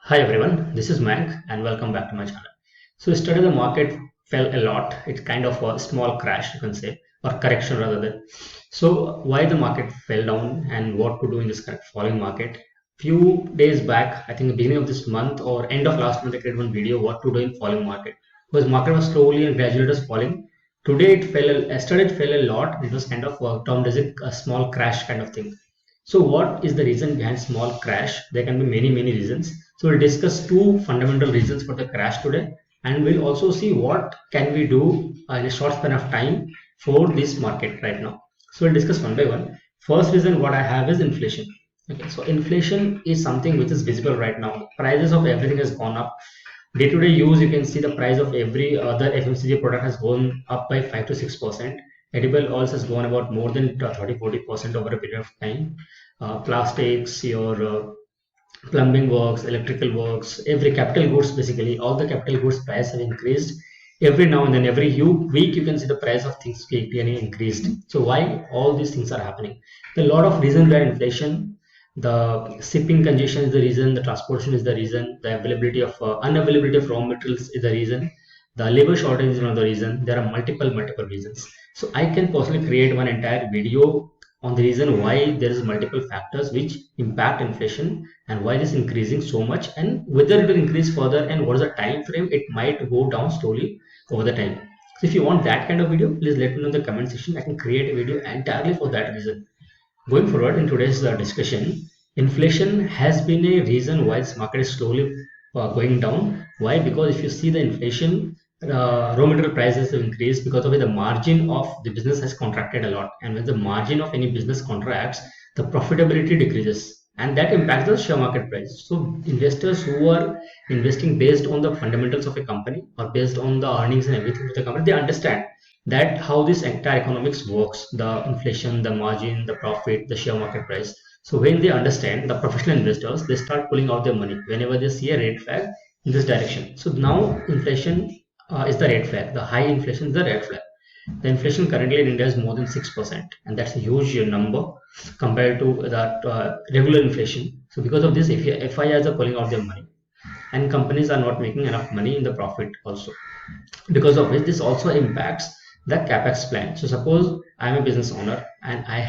Hi everyone, this is Mayank and welcome back to my channel. So yesterday the market fell a lot. It's kind of a small crash you can say, or correction rather than. So why the market fell down and what to do in this kind of falling market? Few days back, I think the beginning of this month or end of last month, I created one video what to do in falling market. Because market was slowly and gradually it was falling. Today it fell, yesterday it fell a lot. It was kind of termed as a small crash kind of thing. So what is the reason behind small crash? There can be many reasons. So we'll discuss two fundamental reasons for the crash today, and we'll also see what can we do in a short span of time for this market right now. So we'll discuss one by one. First reason what I have is inflation. Okay, so inflation is something which is visible right now. Prices of everything has gone up. Day-to-day use, you can see the price of every other FMCG product has gone up by 5 to 6%. Edible oils has gone about more than 30-40% over a period of time. Plastics, your plumbing works, electrical works, every capital goods basically, all the capital goods price have increased. Every now and then, every week, you can see the price of things getting increased. So why all these things are happening? There are a lot of reasons why inflation. The shipping congestion is the reason. The transportation is the reason. The availability of unavailability of raw materials is the reason. The labor shortage is another reason. There are multiple reasons. So I can possibly create one entire video on the reason why there is multiple factors which impact inflation and why it is increasing so much and whether it will increase further and what is the time frame it might go down slowly over the time. So if you want that kind of video, please let me know in the comment section. I can create a video entirely for that reason. Going forward in today's discussion, inflation has been a reason why this market is slowly going down. Why? Because if you see the inflation, raw material prices have increased because of it, the margin of the business has contracted a lot. And when the margin of any business contracts, the profitability decreases. And that impacts the share market price. So investors who are investing based on the fundamentals of a company or based on the earnings and everything of the company, they understand that how this entire economics works, the inflation, the margin, the profit, the share market price. So when they understand, the professional investors, they start pulling out their money whenever they see a red flag in this direction. So now inflation is the red flag, the high inflation is the red flag. The inflation currently in India is more than 6%, and that's a huge number compared to that regular inflation. So because of this, if FIIs are pulling out their money and companies are not making enough money in the profit also, because of which this also impacts the capex plan. So suppose I'm a business owner and I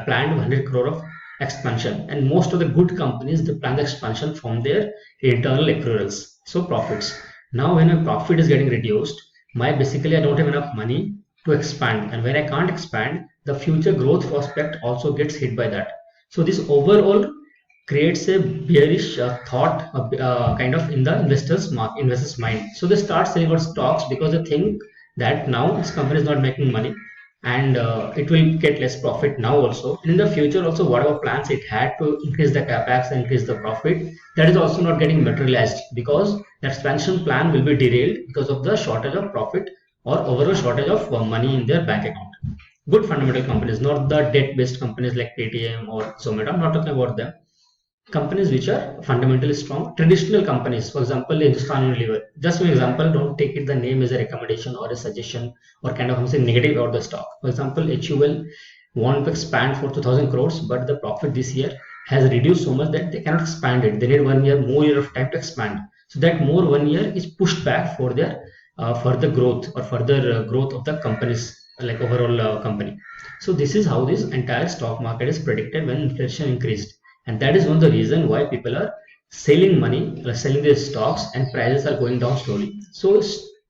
planned 100 crore of expansion, and most of the good companies they plan the expansion from their internal accruals, so profits. Now when my profit is getting reduced, my basically I don't have enough money to expand, and when I can't expand, the future growth prospect also gets hit by that. So this overall creates a bearish thought kind of in the investors mind. So they start selling out stocks because they think that now this company is not making money and it will get less profit now also, and in the future also whatever plans it had to increase the capex and increase the profit, that is also not getting materialized because the expansion plan will be derailed because of the shortage of profit or overall shortage of money in their bank account. Good fundamental companies, not the debt based companies like Paytm or Zomato, I'm not talking about them. Companies which are fundamentally strong, traditional companies, for example, Hindustan Unilever. Just an example, don't take it the name as a recommendation or a suggestion or kind of something negative about the stock. For example, HUL want to expand for 2000 crores, but the profit this year has reduced so much that they cannot expand it. They need more year of time to expand. So that more 1 year is pushed back for their further growth or further growth of the companies, like overall company. So this is how this entire stock market is predicted when inflation increased, and that is one of the reason why people are selling money, selling their stocks, and prices are going down slowly. So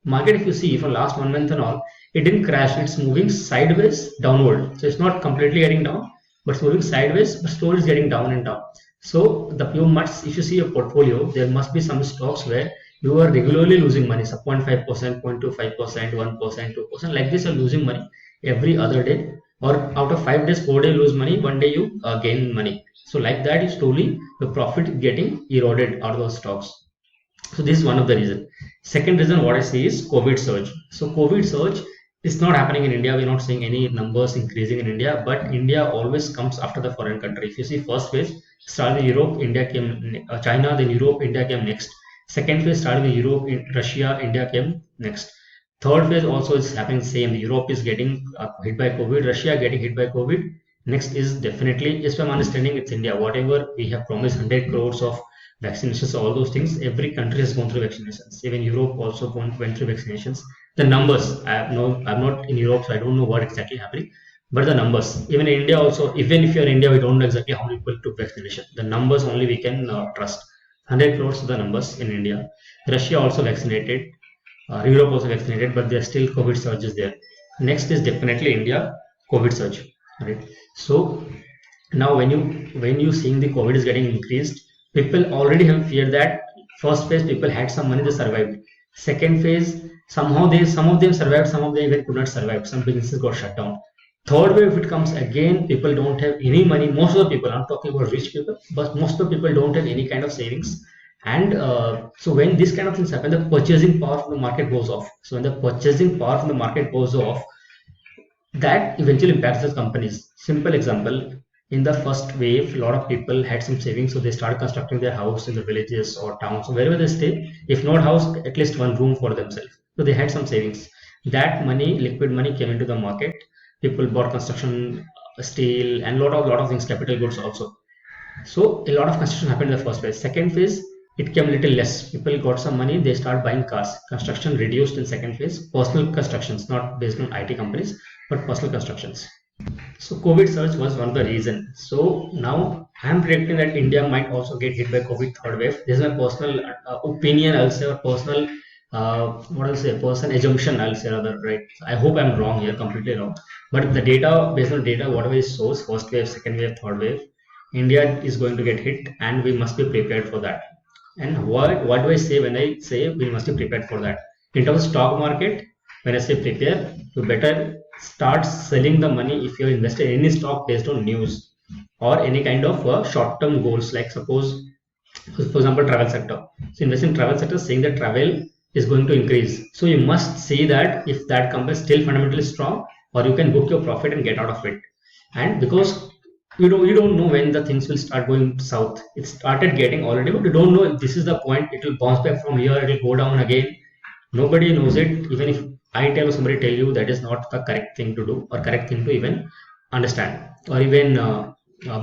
market, if you see for last 1 month and all, it didn't crash, it's moving sideways downward. So it's not completely getting down, but it's moving sideways, but slowly it's getting down and down. So you must, if you see a portfolio, there must be some stocks where you are regularly losing money, so 0.5%, 0.25%, 1%, 2%, like this you're losing money every other day, or out of 5 days, 4 days lose money, one day you gain money. So like that is slowly the profit getting eroded out of those stocks. So this is one of the reason. Second reason what I see is COVID surge. So COVID surge is not happening in India. We're not seeing any numbers increasing in India, but India always comes after the foreign country. If you see first phase started in Europe, India came, China, then Europe, India came next. Second phase started in Europe, in Russia, India came next. Third phase also is happening same. Europe is getting hit by COVID, Russia getting hit by COVID. Next is definitely, as I'm understanding, it's India. Whatever we have promised 100 crores of vaccinations, all those things. Every country has gone through vaccinations. Even Europe also went through vaccinations. The numbers, I'm not in Europe, so I don't know what exactly happening. But the numbers, even in India also, even if you're in India, we don't know exactly how many people took vaccination. The numbers only we can trust. 100 crores are the numbers in India. Russia also vaccinated. Europe also vaccinated, but there's still COVID surges there. Next is definitely India COVID surge, right? So now when you seeing the COVID is getting increased, people already have fear that first phase people had some money, they survived. Second phase, somehow they some of them survived, some of them even could not survive. Some businesses got shut down. Third wave, if it comes again, people don't have any money. Most of the people, I'm talking about rich people, but most of the people don't have any kind of savings. And so when this kind of things happen, the purchasing power from the market goes off. So when the purchasing power from the market goes off, that eventually impacts the companies. Simple example, in the first wave, a lot of people had some savings, so they started constructing their house in the villages or towns, so wherever they stay. If not house, at least one room for themselves. So they had some savings. That money, liquid money, came into the market. People bought construction, steel, and lot of things, capital goods also. So a lot of construction happened in the first phase. Second phase, it came a little less. People got some money, they start buying cars. Construction reduced in second phase. Personal constructions, not based on IT companies, but personal constructions. So COVID surge was one of the reason. So now I'm predicting that India might also get hit by COVID third wave. This is my personal opinion, I'll say, or personal what I'll say, personal assumption, I'll say rather, right? I hope I'm wrong here, completely wrong. But the data, based on data, whatever is shows, first wave, second wave, third wave, India is going to get hit, and we must be prepared for that. And what do I say when I say we must be prepared for that? In terms of stock market, when I say prepare, you better start selling the money if you're invested in any stock based on news or any kind of short-term goals. Like suppose, for example, travel sector. So invest in travel sector, saying that travel is going to increase. So you must see that if that company is still fundamentally strong, or you can book your profit and get out of it. And because you don't know when the things will start going south. It started getting already, but you don't know if this is the point. It will bounce back from here. It will go down again. Nobody knows it. Even if I tell or somebody tell you, that is not the correct thing to do or correct thing to even understand or even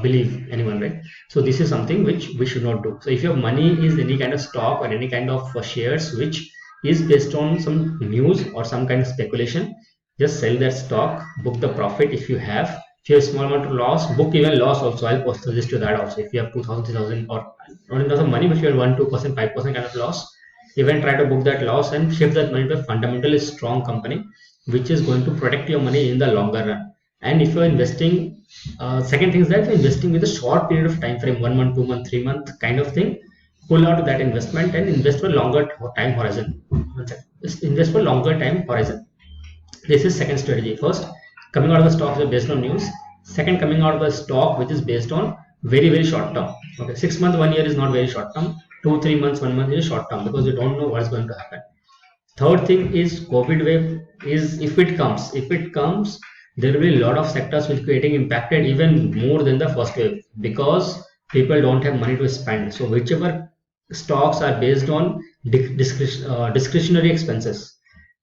believe anyone, right? So this is something which we should not do. So if your money is any kind of stock or any kind of shares which is based on some news or some kind of speculation, just sell that stock, book the profit if you have. If you have small amount of loss, book even loss also. I'll suggest you that also. If you have 2,000, 3,000, or not in terms of money, but if you have 1, 2%, 5% kind of loss, even try to book that loss and shift that money to a fundamentally strong company which is going to protect your money in the longer run. And if you're investing, second thing is that you're investing with a short period of time frame, 1 month, 2 month, 3 month kind of thing, pull out that investment and invest for longer time horizon. Just invest for longer time horizon. This is second strategy. First, coming out of the stocks based on news. Second, coming out of the stock which is based on very very short term. Okay, 6 months, 1 year is not very short term. 2 3 months, 1 month is short term because you don't know what's going to happen. Third thing is COVID wave is, if it comes, there will be a lot of sectors which getting impacted even more than the first wave because people don't have money to spend. So whichever stocks are based on discretionary expenses,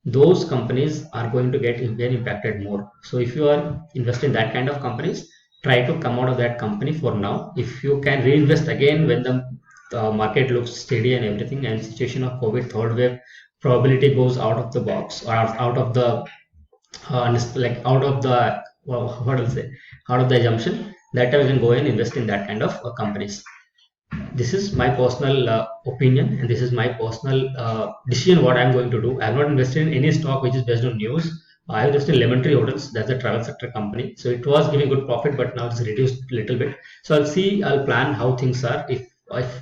those companies are going to get impacted more. So if you are investing in that kind of companies, try to come out of that company for now. If you can reinvest again when the market looks steady and everything, and situation of COVID third wave probability goes out of the box or out of the like out of the, well, what will say, out of the assumption, that time you can go and invest in that kind of companies. This is my personal opinion, and this is my personal decision what I'm going to do. I'm not invested in any stock which is based on news. I invested in Lemon Tree Hotels. That's a travel sector company. So it was giving good profit, but now it's reduced a little bit. So I'll plan how things are. If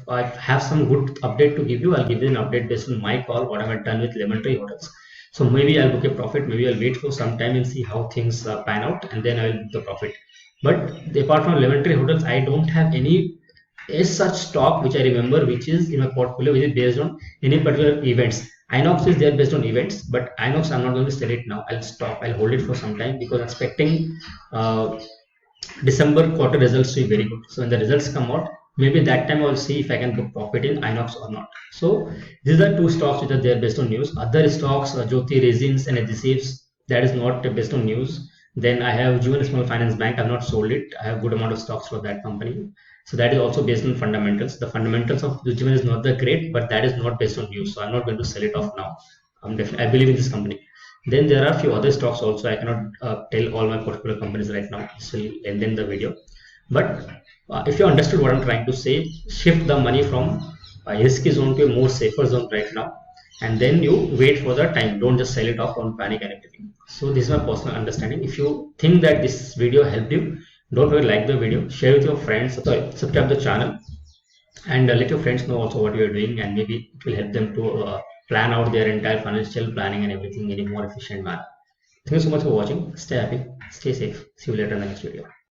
I have some good update to give you, I'll give you an update based on my call, what I've done with Lemon Tree Hotels. So maybe I'll book a profit, maybe I'll wait for some time and see how things pan out, and then I'll book the profit. But apart from Lemon Tree Hotels, I don't have any is such stock which I remember which is in my portfolio which is based on any particular events. Inox is there based on events, but Inox I'm not going to sell it now. I'll stop. I'll hold it for some time because I'm expecting uh, December quarter results to be very good. So when the results come out, maybe that time I'll see if I can book profit in Inox or not. So these are two stocks which are there based on news. Other stocks, Jyoti Resins and adhesives, that is not based on news. Then I have Jewel Small Finance Bank. I've not sold it. I have good amount of stocks for that company. So that is also based on fundamentals. The fundamentals of Ujjivan is not that great, but that is not based on news. So I'm not going to sell it off now. I believe in this company. Then there are a few other stocks also. I cannot tell all my portfolio companies right now. This will end in the video. But if you understood what I'm trying to say, shift the money from a risky zone to a more safer zone right now, and then you wait for the time. Don't just sell it off, don't panic and everything. So this is my personal understanding. If you think that this video helped you, don't forget like the video, share with your friends, sorry, subscribe the channel, and let your friends know also what you are doing, and maybe it will help them to plan out their entire financial planning and everything in a more efficient manner. Thank you so much for watching. Stay happy, stay safe. See you later in the next video.